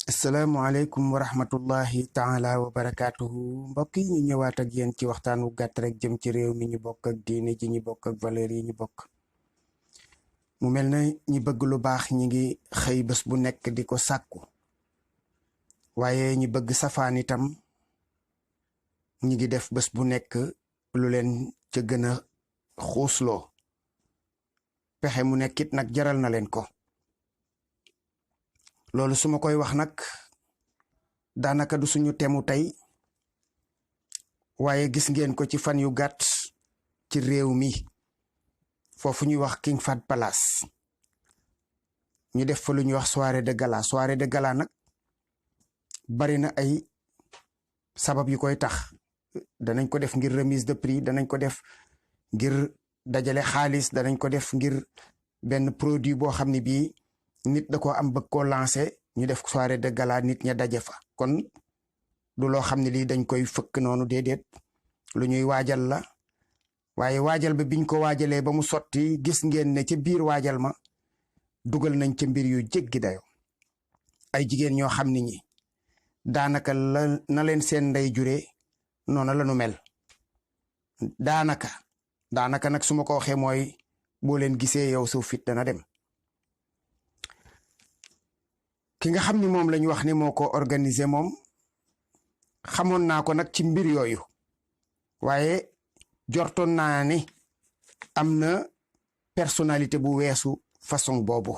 asalaamualeykum wa rahmatullahi taala wa barakaatuhu mbokk yi ñu ñëwaat ak yéen ci waxtaan wu gàtt rek jëm ci réew mi ñu bokk ak diine ji ñu bokk ak valeur yi ñu bokk. mu mel na ñi bëgg lu baax ñi ngi xëy bés bu nekk di ko sàkku waaye ñi bëgg safaan itam ñi ngi def bés bu nekk lu leen ca gën a xuusloo pexe mu nekkit nag jaral na leen ko. loolu su ma koy wax nag daanaka du suñu temu tey waaye gis ngeen ko ci fan yu gàtt ci réew mi foofu ñuy wax King Fahd Palace ñu def fa lu ñuy wax soirée de gala nag bari na ay sabab yu koy tax. danañ ko def ngir remise de prix, danañ ko def ngir dajale xaalis, danañ ko def ngir benn produit boo xam ne bii nit da ko am bëgg koo lancé ñu def soirée de gala nit ña daje fa. kon du loo xam ne lii dañ koy fëkk noonu déedéet lu ñuy waajal la waaye waajal ba biñ ko waajalee ba mu sotti gis ngeen ne ca biir waajal ma dugal nañ ca mbir yu jéggi dayo ay jigéen ñoo xam ne ñi daanaka la na leen seen ndey juree noonu la nu mel. daanaka nag su ma ko waxee mooy boo leen gisee yow suuf fit dana dem. ki nga xam ni moom lañ wax ni moo ko organisé moom xamoon naa ko nag ci mbir yooyu waaye jortoon naa ni am na personnalité bu weesu façon boobu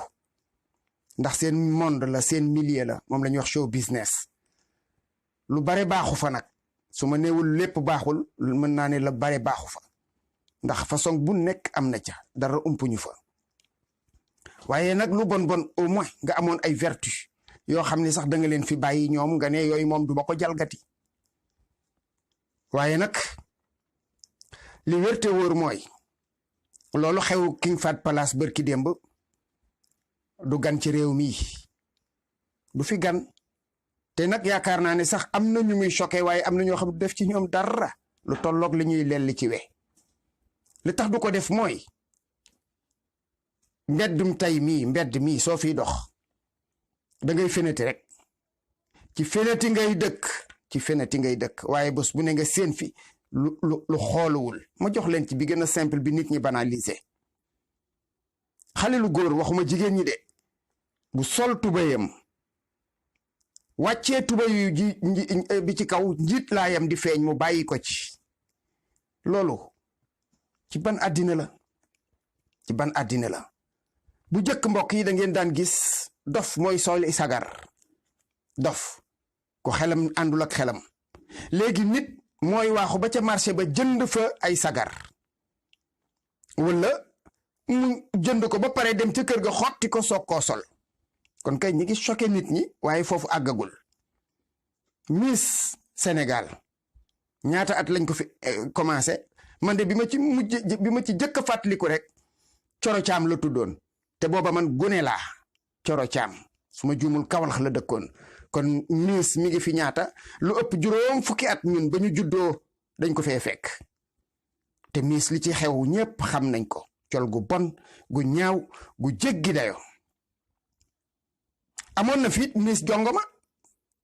ndax seen monde la seen milieu la moom la ñuy wax show business. lu bare baaxu fa nag su ma neewul lépp baaxul mën naa ne la bare baaxu fa ndax façon bu nekk am na ca dara umpuñu fa waaye nag lu bon au moins nga amoon ay vertu yoo xam ne sax da nga leen fi bàyyi ñoom nga ne yooyu moom du ma ko jalgati. waaye nag li wérte wóor mooy loolu xew King Fahd Palace bërki démb du gan ci réew mi du fi gan te nag yaakaar naa ne sax am na ñu muy choqué waaye am na ñoo xam ne def ci ñoom dara lu tolloog li ñuy lelli ci we. li tax du ko def mooy mbedd mii soo fiy dox da ngay feneti rek ci feneti ngay dëkk waaye bés bu ne nga seen fi lu xooluwul. ma jox leen ci bi gën a simple bi nit ñi banaliser. xale lu góor waxuma jigéen ñi de bu sol tubayam wàccee tubayu bi ci kaw njiit laayam di feeñ mu bàyyi ko ci. loolu ci ban àddina la bu jëkk mbokk yi da ngeen daan gis dof mooy soli sagar dof ko xelam àndul ak xelam. léegi nit mooy waaxu ba ca marché ba jënd fa ay sagar wala mu jënd ko ba pare dem ca kër ga xotti ko soog koo sol. kon kay ñi ngi choqué nit ñi waaye foofu àggagul. Miss Sénégal ñaata at lañ ko fi commencé man de bi ma ci jëkk a fàttaliku rek Coro Caam la tuddoon te booba man gune laa. Coro Caam su ma juumul Kawlax la dëkkoon. kon Miss mi ngi fi ñaata lu ëpp juróom fukki at ñun ba ñu juddoo dañ ko fee fekk te Miss li ci xew ñépp xam nañ ko. col gu bon gu ñaaw gu jéggi dayo amoon na fiit Miss Jongoma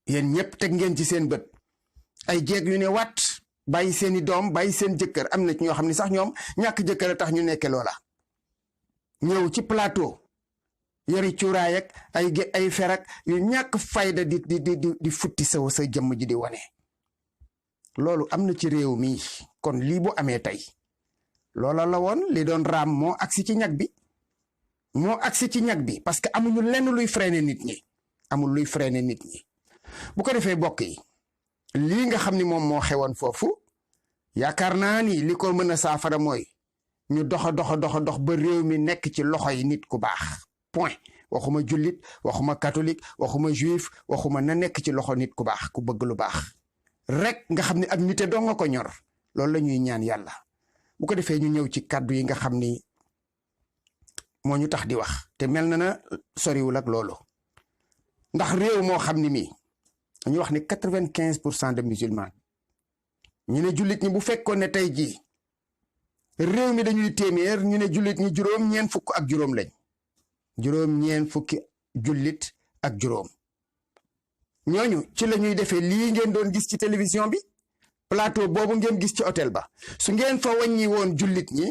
yéen ñëpp teg ngeen ci seen bët ay jeeg yu ne wat bàyyi seeni doom bàyyi seen jëkkër am na ci ñoo xam ne sax ñoom ñàkk jëkkër a tax ñu nekke loola ñëw ci plateau yori cuuraay ak ay ferak yu ñàkk fayda di futti sa jëmm ji di wane. loolu am na ci réew mi kon lii bu amee tey loola la woon li doon raam moo agsi ci ñag bi parce que amuñu lenn luy freiner nit ñi bu ko defee bokk yi lii nga xam ni moom moo xewoon foofu yaakaar naa ni li ko mën a saafara mooy ñu dox ba réew mi nekk ci loxo yi nit ku baax point. waxuma jullit waxuma catholique waxuma juif waxuma na nekk ci loxo nit ku baax ku bëgg lu baax rek nga xam ni ak nite doo nga ko ñor. loolu la ñuy ñaan yàlla. bu ko defee ñu ñëw ci kàddu yi nga xam ni moo ñu tax di wax te mel na soriwul ak loolu ndax réew moo xam ni mii dañuy wax ni 95% de musulmans ñu ne jullit ñi bu fekkoon ne tey jii réew mi dañuy téeméer ñu ne jullit ñi juróom-ñeent fukk ak juróom lañ. juróom-ñeent fukki jullit ak juróom ñooñu ci la ñuy defee lii ngeen doon gis ci télévision bi plateau boobu ngeen gis ci hôtel ba su ngeen fa wàññi woon jullit ñi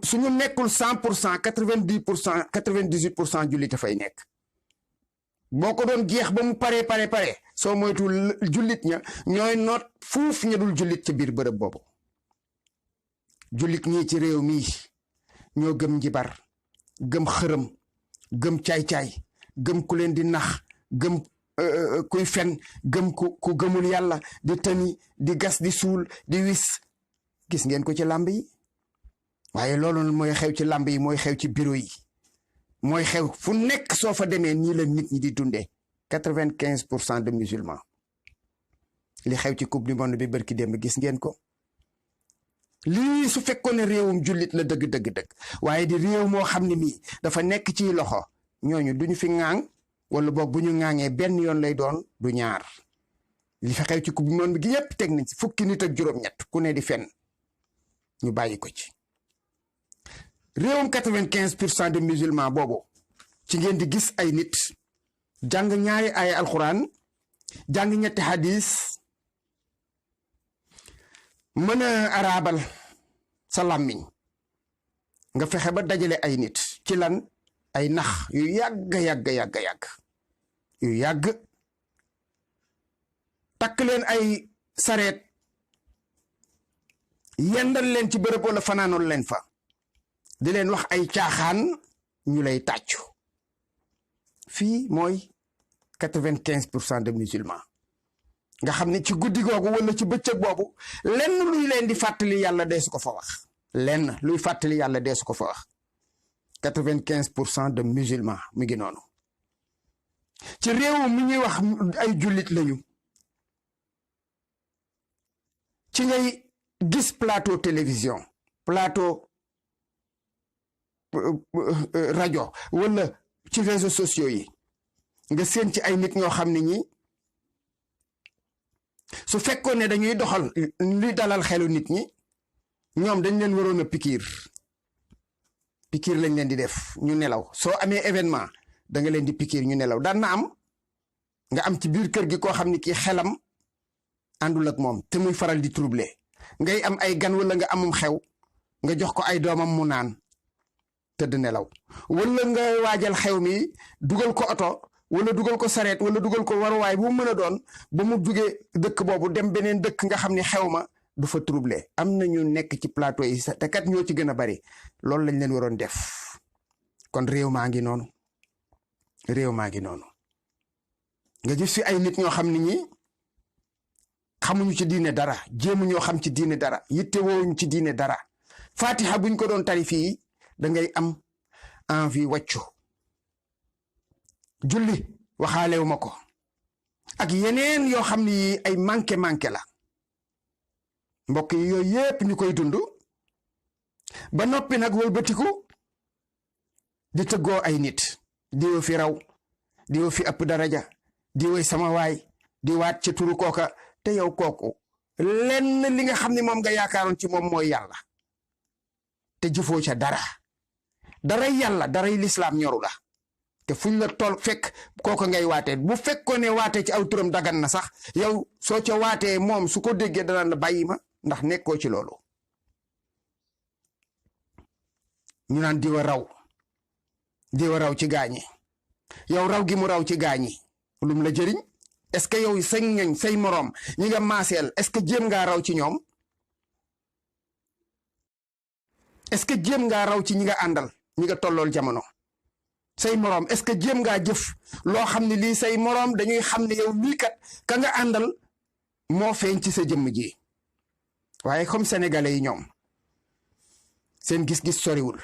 suñu nekkul 100% 90% 98% jullit fay nekk boo ko doon jeex ba mu pare soo moytul jullit ña ñooy noot fuuf ña dul jullit ci biir bërëb boobu jullit ñii ci réew mii ñoo gëm njibar gëm xërëm gëm caay-caay gëm ku leen di nax gëm kuy fen gëm ku gëmul yàlla di tëni di gas di suul di wis gis ngeen ko ci làmb yi waaye loolu mooy xew ci làmb yi mooy xew ci bureau yi mooy xew fu nekk soo fa demee nii la nit ñi di dundee 95% de musulmans li xew ci coupe du monde bi bërki démb gis ngeen ko lii su fekkoon ne réewum jullit la dëgg waaye di réew moo xam ne mii dafa nekk ci loxo ñooñu duñu fi ŋaang wala boog bu ñu ŋaangee benn yoon lay doon du ñaar li fa xew ci coupe du monde bi gi yépp teg nañ ci fukki nit ak juróom-ñett ku ne di fenn ñu bàyyi ko ci réewum 95% de musulmans boobu ci ngeen di gis ay nit jàng ñaari ay alxuraan jàng ñetti hadis mën a arabal sa làmmiñ nga fexe ba dajale ay nit ci lan ay nax yu yàgg yu yàgg takk leen ay sareet yendal leen ci bërëb wala fanaanoon leen fa di leen wax ay caaxaan ñu lay tàccu fii mooy 95% de musulmans nga xam ne ci guddi googu wala ci bëccëg boobu lenn luy leen di fàttali yàlla dee su ko fa wax lenn luy fàttali yàlla dee su ko fa wax 95% de musulmans mu ngi noonu ci réew mi ñuy wax ay jullit lañu ci ngay gis plateau télévision plateau rajo wala ci réseaux sociaux yi nga seen ci ay nit ñoo xam ne ñi su fekkoon ne dañuy doxal li dalal xelu nit ñi ñoom dañ leen waroon a pikiir lañ leen di def ñu nelaw soo amee événement da nga leen di pikiir ñu nelaw daan na am nga am ci biir kër gi koo xam ne kii xelam àndul ak moom te muy faral di troubler ngay am ay gan wala nga amum xew nga jox ko ay doomam mu naan tëdd nelaw wala nga waajal xew mi dugal ko oto wala dugal ko sareet wala dugal ko waruwaay bu mu mën a doon ba mu jugee dëkk boobu dem beneen dëkk nga xam ne xew ma du fa troublé am na ñu nekk ci plateau yi te kat ñoo ci gën a bari loolu lañ leen waroon def kon réew maa ngi noonu nga gis fi ay nit ñoo xam ne ñi xamuñu ci diine dara jéemu ñoo xam ci diine dara yitte woowuñu ci diine dara fatiha buñ ko doon tari fii da ngay am envie wàccu julli waxaalewu ma ko ak yeneen yoo xam ni ay manqué la mbokk yi yooyu yépp ñu koy dund ba noppi nag wëlbatiku di tëggoo ay nit diwo fi raw diwo fi ëpp daraja diwoy sama waay di waat ci turu kooka te yow kooku lenn li nga xam ne moom nga yaakaaroon ci moom mooy yàlla te jëfoo ca daray yàlla daray lislaam ñoru la te fuñ la toll fekk kooka ngay waatee bu fekkoon ne waatee ci aw turam dagan na sax yow soo ca waatee moom su ko déggee danaan la bàyyi ma ndax nekkoo ci loolu ñu naan diwa raw ci gaañi yow raw gi mu raw ci gaañi lum la jëriñ est-ce que yow say ñoñ say moroom ñi nga maaseel est-ce que jéem ngaa raw ci ñoom est-ce que jéem ngaa raw ci ñi nga àndal ñi nga tollool jamono say moroom est-ce que jéem ngaa jëf loo xam ne lii say moroom dañuy xam ne yow lii kat ka nga àndal moo feeñ ci sa jëmm ji waaye comme sénégalais yi ñoom seen gis-gis soriwul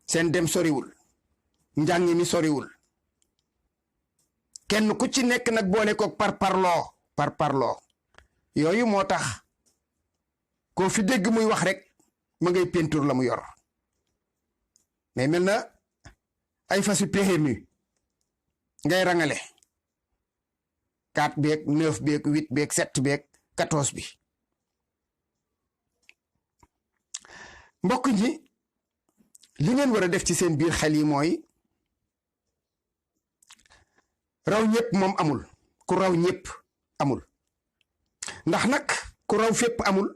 seen dem soriwul njàng mi soriwul kenn ku ci nekk nag boole ko par parloo yooyu moo tax koo fi dégg muy wax rek ma ngay peinture la mu yor mais mel na ay fasu PMU ngay rangale 4 beeg 9 beeg 8 beeg 7 beeg 14 bi mbokk ñi li ngeen war a def ci seen biir xel yi mooy raw ñëpp moom amul ku raw ñëpp amul ndax nag ku raw fépp amul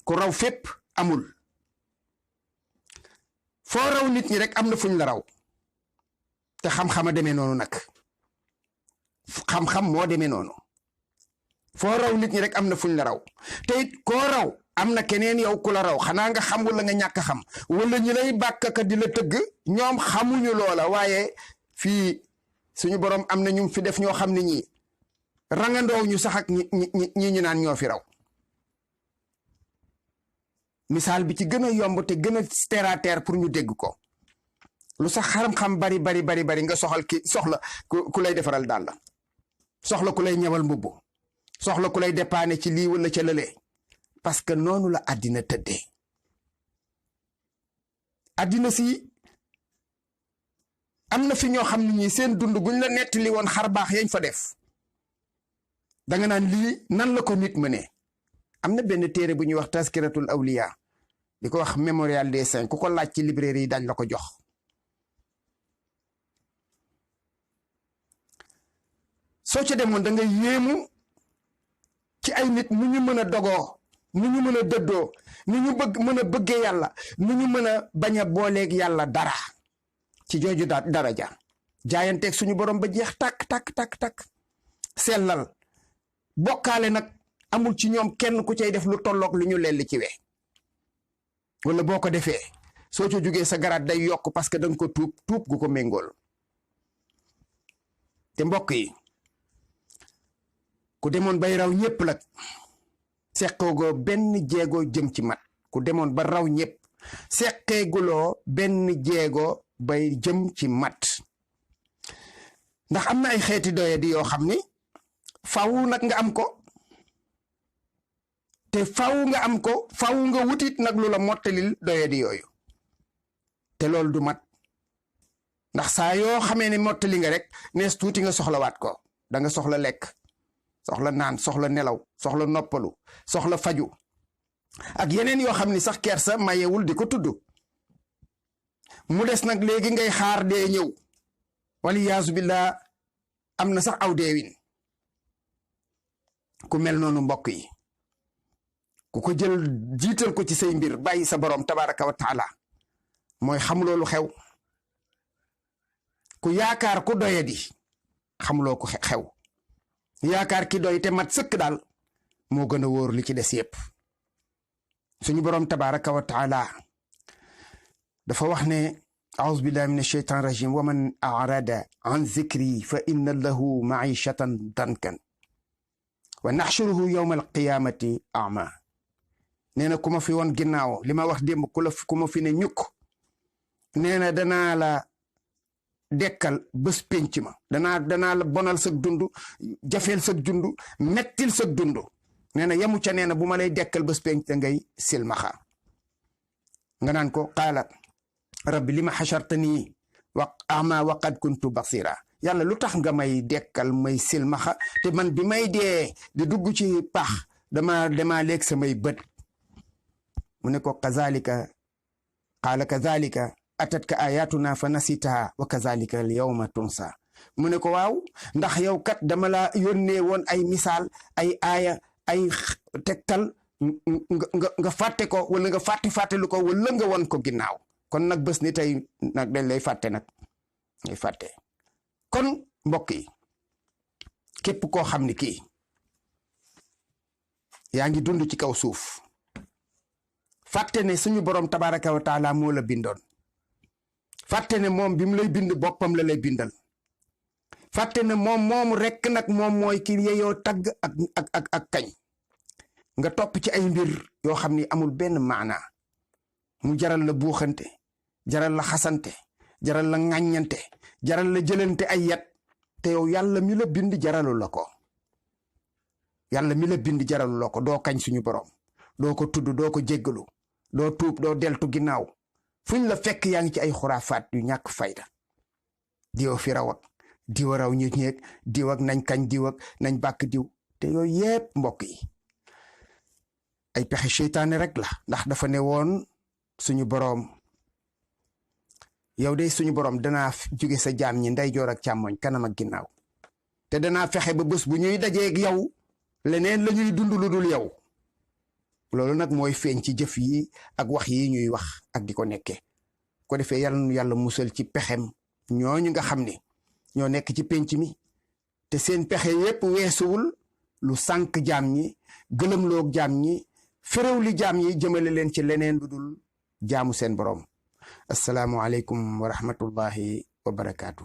ku raw fépp amul foo raw nit ñi rek am na fuñ la raw te xam-xama demee noonu nag xam-xam moo demee noonu foo raw nit ñi rek am na fuñ la raw te it koo raw am na keneen yow ku la raw xanaa nga xam wala nga ñàkk xam wala ñi lay bàkkaka di la tëgg ñoom xamuñu loola waaye fii suñu borom am na ñu fi def ñoo xam ne ñii rangandoow ñu sax ak ñi ñu naan ñoo fi raw misaal bi ci gën a yomb te gën a terre à terre pour ñu dégg ko lu sax xam-xam bari nga soxla ku lay defaral daal la soxla ku lay ñëwal mbubb soxla ku lay dépanner ci lii wala ca lële parce que noonu la àddina tëddee àddina si am na fi ñoo xam ne ñi seen dund buñ la nettali woon xar baax yañ fa def danga naan lii nan la ko nit mënee am na benn téere bu ñuy wax taskiratul awliya di ko wax mémorial des saints ku ko laaj ci librairie yi dañ la ko jox soo ca demoon da nga yéemu ci ay nit nu ñu mën a dogoo nu ñu mën a dëddoo nu ñu mën a bëggee yàlla nu ñu mën a bañ a booleeg yàlla dara ci jooju daraja jaayanteeg suñu borom ba jeex takk sellal bokkaale nag amul ci ñoom kenn ku cay def lu tolloog lu ñu lelli ci we wala boo ko defee soo ca jógee sa garaat day yokk parce que danga ko tuub gu ko méngool te mbokk yi ku demoon bay raw ñëpp nag seqoogoo benn jéego jëm ci mat ku demoon ba raw ñëpp seqeeguloo benn jéego bay jëm ci mat ndax am na ay xeeti doye di yoo xam ni faw nag nga am ko te faw nga am ko faw nga wutit nag lu la mottalil doye di yooyu te loolu du mat ndax saa yoo xamee ne mottali nga rek nees tuuti nga soxlawaat ko da nga soxla lekk soxla naan soxla nelaw soxla noppalu soxla faju ak yeneen yoo xam ni sax kersa mayewul di ko tudd mu des nag léegi ngay xaar dee ñëw wali yaasu billah am na sax aw deewin ku mel noonu mbokk yi ku ko jël jiital ko ci say mbir bàyyi sa borom tabaraka wa taala mooy xamuloo lu xew ku yaakaar ku doyadi xamuloo ko xew yaakaar ki doy te mat sëkk daal moo gën a wóor li ci des yépp suñu borom tabaraka wa taala dafa wax ne aouzu billahi min asheytan rajim wa man arada an zikri fa inna lahu maishatan dankan wa naxshuruhu yowma alqiyamati ama nee na ku ma fi woon ginnaaw li ma wax démb ku ma fi ne ñukk nee na danaa la dekkal bés pénc ma danaa la bonal sag dund jafeel sag dund mettil sag dund nee na yamu ca nee na bu ma lay dekkal bés pénc da ngay silmaxa nga naan ko qaala rabbi li ma xachartanii wa ama wa qad kuntu basira yàlla lu tax nga may dekkal may silmaxa te man bi may dee di dugg ci pax dama léeg samay bët mu ne ko kazalika qaala kazalika atatka ayatuna fa nasitaha wa kazalika al yawma tunsa mu ne ko waaw ndax yow kat dama la yónnee woon ay misaal ay aaya ay tegtal nga fàtte ko wala nga fàttelu ko wala nga won ko ginnaaw kon nag bés ni tey nag dañ lay fàtte nag ngay fàtte kon mbokk yi képp koo xam ni kii yaa ngi dund ci kaw suuf fàtte ne suñu borom tabaraka wa taala moo la bindoon fàtte ne moom bi mu lay bind boppam la lay bindal fàtte ne moom rekk nag moom mooy ki yeyoo tagg ak kañ nga topp ci ay mbir yoo xam ni amul benn maana mu jaral la buuxante jaral la xasante jaral la ŋàññante jaral la jëlante ay yat te yow yàlla mi la bind jaralu la ko yàlla mi la bind jaralu la ko doo kañ suñu borom doo ko tudd doo ko jéggalu doo tuub doo deltu ginnaaw fuñ la fekk yaa ngi ci ay xuraafaat yu ñàkk fayda diw fi raw ak diw raw ñu ñeeg diw ak nañ kañ diw ak nañ bàkk diw te yooyu yépp mbokk yi ay pexe seytaane rek la ndax dafa ne woon suñu boroom yow de suñu borom danaa jóge sa jaam ñi ndeyjoor ak càmmoñ kanam ak ginnaaw te danaa fexe ba bés bu ñuy dajeeg yow leneen la ñuy dund lu dul yow. loolu nag mooy feeñ ci jëf yi ak wax yi ñuy wax ak di ko nekkee ko defee yàlla musal ci pexem ñooñu nga xam ne ñoo nekk ci penc mi te seen pexe yépp weesuwul lu sànk jaam ñi gëlëmloog jaam ñi féréw li jaam ñi jëmale leen ci leneen lu dul jaamu seen borom. assalaamu aleykum wa rahmatullahi wa barakaatu.